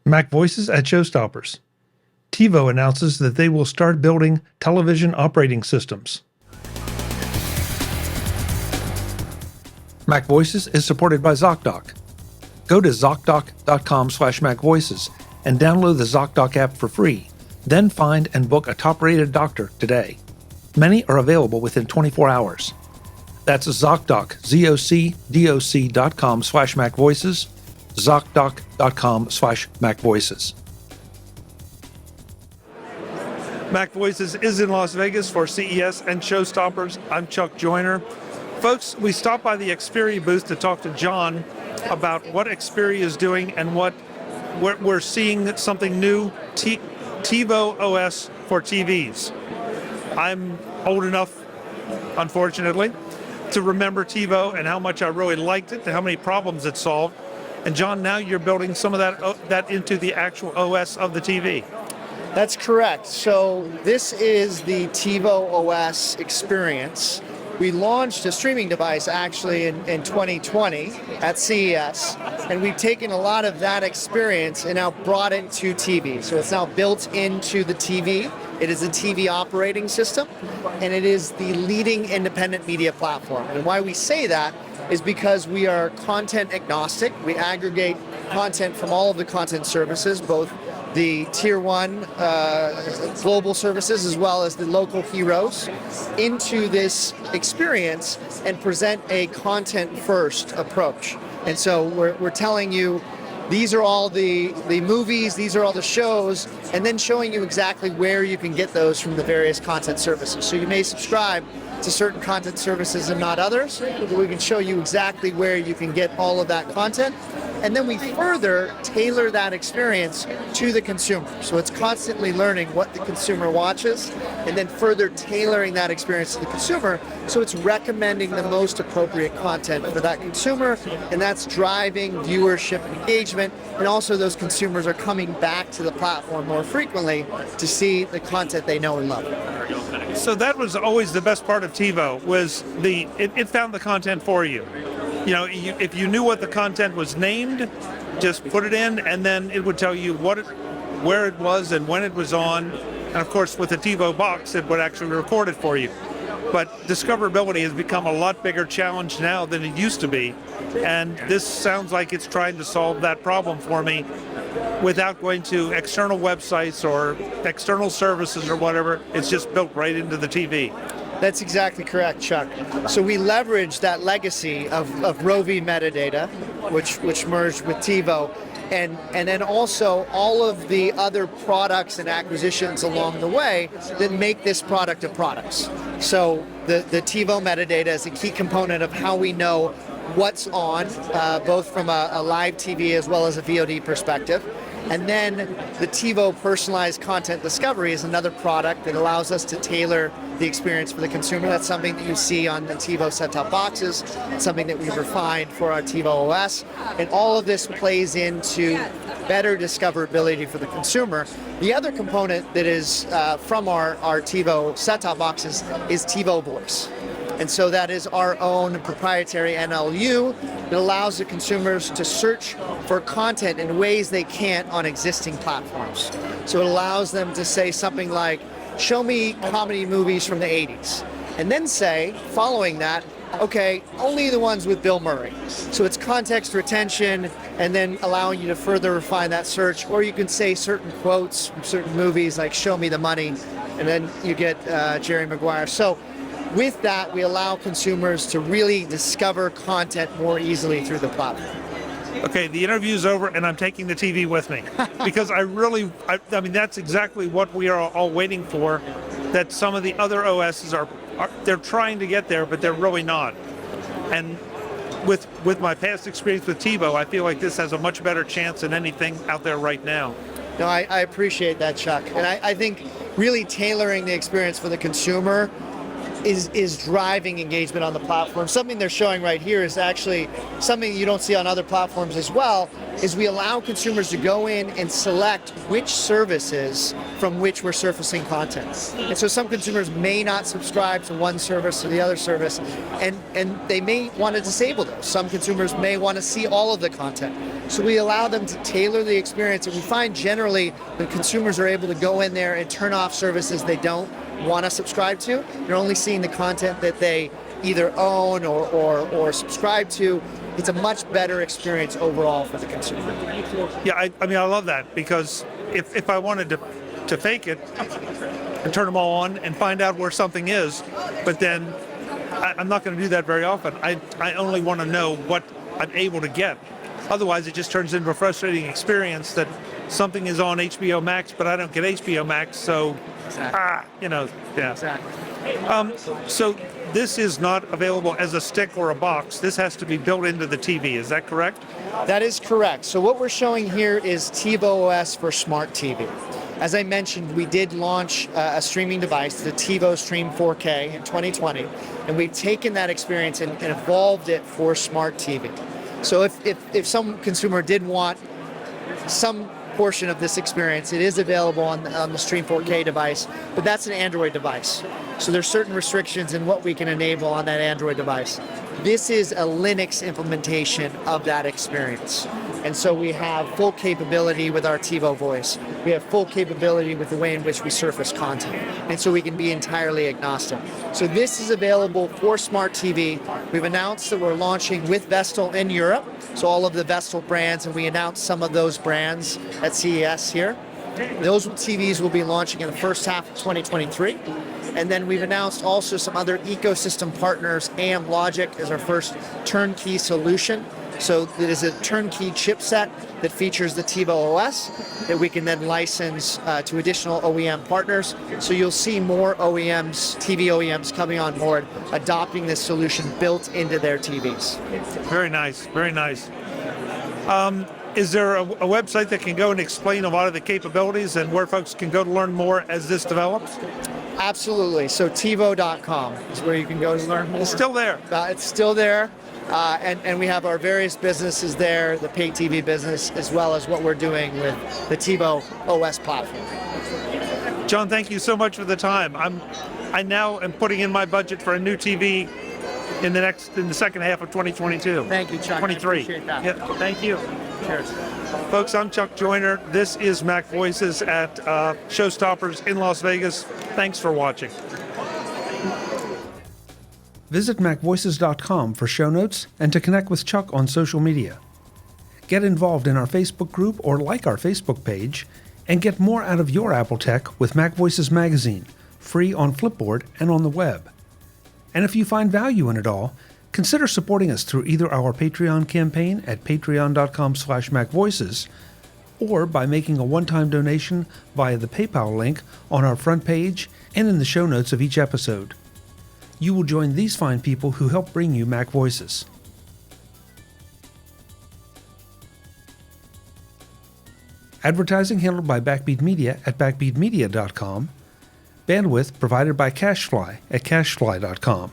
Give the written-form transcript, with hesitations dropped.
Mac Voices at Showstoppers. TiVo announces that they will start building television operating systems. Mac Voices is supported by ZocDoc. Go to ZocDoc.com/MacVoices and download the ZocDoc app for free. Then find and book a top-rated doctor today. Many are available within 24 hours. That's ZocDoc, ZocDoc.com/MacVoices, ZocDoc.com/MacVoices. Mac Voices is in Las Vegas for CES and Showstoppers. I'm Chuck Joyner. Folks, we stopped by the Xperi booth to talk to John about what Xperi is doing and what we're seeing something new, TiVo OS for TVs. I'm old enough, unfortunately, to remember TiVo and how much I really liked it and how many problems it solved. And John, now you're building some of that into the actual OS of the TV. That's correct. So this is the TiVo OS experience. We launched a streaming device actually in 2020 at CES, and we've taken a lot of that experience and now brought it to TV. So it's now built into the TV. It is a TV operating system, and it is the leading independent media platform. And why we say that is because we are content agnostic. We aggregate content from all of the content services, both the tier one global services as well as the local heroes, into this experience and present a content first approach. And so we're telling you, these are all the movies, these are all the shows, and then showing you exactly where you can get those from the various content services. So you may subscribe to certain content services and not others, but we can show you exactly where you can get all of that content. And then we further tailor that experience to the consumer. So it's constantly learning what the consumer watches and then further tailoring that experience to the consumer. So it's recommending the most appropriate content for that consumer, and that's driving viewership and engagement. And also those consumers are coming back to the platform more frequently to see the content they know and love. So that was always the best part of TiVo, was it found the content for you. You know, if you knew what the content was named, just put it in, and then it would tell you where it was and when it was on. And of course, with the TiVo box, it would actually record it for you. But discoverability has become a lot bigger challenge now than it used to be. And this sounds like it's trying to solve that problem for me without going to external websites or external services or whatever. It's just built right into the TV. That's exactly correct, Chuck. So we leveraged that legacy of Rovi metadata, which merged with TiVo, and then also all of the other products and acquisitions along the way that make this product of products. So the TiVo metadata is a key component of how we know what's on, both from a live TV as well as a VOD perspective. And then the TiVo personalized content discovery is another product that allows us to tailor the experience for the consumer. That's something that you see on the TiVo set-top boxes, something that we've refined for our TiVo OS. And all of this plays into better discoverability for the consumer. The other component that is from our TiVo set-top boxes is TiVo Voice. And so that is our own proprietary NLU that allows the consumers to search for content in ways they can't on existing platforms. So it allows them to say something like, show me comedy movies from the 80s. And then say, following that, okay, only the ones with Bill Murray. So it's context retention and then allowing you to further refine that search. Or you can say certain quotes from certain movies like show me the money, and then you get Jerry Maguire. So with that, we allow consumers to really discover content more easily through the platform. Okay, the interview's over, and I'm taking the TV with me because I mean, that's exactly what we are all waiting for. That some of the other OSs they're trying to get there, but they're really not. And with my past experience with TiVo, I feel like this has a much better chance than anything out there right now. No, I appreciate that, Chuck. And I think really tailoring the experience for the consumer is driving engagement on the platform. Something they're showing right here is actually something you don't see on other platforms as well, is we allow consumers to go in and select which services from which we're surfacing content. And so some consumers may not subscribe to one service or the other service, and they may want to disable those. Some consumers may want to see all of the content. So we allow them to tailor the experience, and we find generally when consumers are able to go in there and turn off services they don't want to subscribe to, they're only seeing the content that they either own or subscribe to. It's a much better experience overall for the consumer. Yeah, I mean, I love that, because if I wanted to fake it and turn them all on and find out where something is, but then I'm not going to do that very often. I only want to know what I'm able to get. Otherwise, it just turns into a frustrating experience that something is on HBO Max, but I don't get HBO Max, so, Exactly. yeah. Exactly. So this is not available as a stick or a box. This has to be built into the TV. Is that correct? That is correct. So what we're showing here is TiVo OS for Smart TV. As I mentioned, we did launch a streaming device, the TiVo Stream 4K in 2020, and we've taken that experience and evolved it for Smart TV. So if some consumer did want some portion of this experience, it is available on the Stream 4K device, but that's an Android device. So there's certain restrictions in what we can enable on that Android device. This is a Linux implementation of that experience. And so we have full capability with our TiVo voice. We have full capability with the way in which we surface content. And so we can be entirely agnostic. So this is available for Smart TV. We've announced that we're launching with Vestel in Europe. So all of the Vestel brands, and we announced some of those brands at CES here. Those TVs will be launching in the first half of 2023. And then we've announced also some other ecosystem partners. AM Logic is our first turnkey solution. So it is a turnkey chipset that features the TiVo OS that we can then license to additional OEM partners. So you'll see more OEMs, TV OEMs coming on board, adopting this solution built into their TVs. Very nice, very nice. Is there a website that can go and explain a lot of the capabilities and where folks can go to learn more as this develops? Absolutely. So TiVo.com is where you can go to learn more. It's still there. It's still there. And we have our various businesses there, the pay TV business, as well as what we're doing with the TiVo OS platform. John, thank you so much for the time. I now am putting in my budget for a new TV in the second half of 2022. Thank you, Chuck. 23. I appreciate that. Yeah, thank you. Cheers. Folks, I'm Chuck Joyner. This is Mac Voices at Showstoppers in Las Vegas. Thanks for watching. Visit MacVoices.com for show notes and to connect with Chuck on social media. Get involved in our Facebook group or like our Facebook page, and get more out of your Apple tech with Mac Voices Magazine, free on Flipboard and on the web. And if you find value in it all, consider supporting us through either our Patreon campaign at patreon.com/MacVoices or by making a one-time donation via the PayPal link on our front page and in the show notes of each episode. You will join these fine people who help bring you Mac Voices. Advertising handled by Backbeat Media at backbeatmedia.com. Bandwidth provided by CashFly at cashfly.com.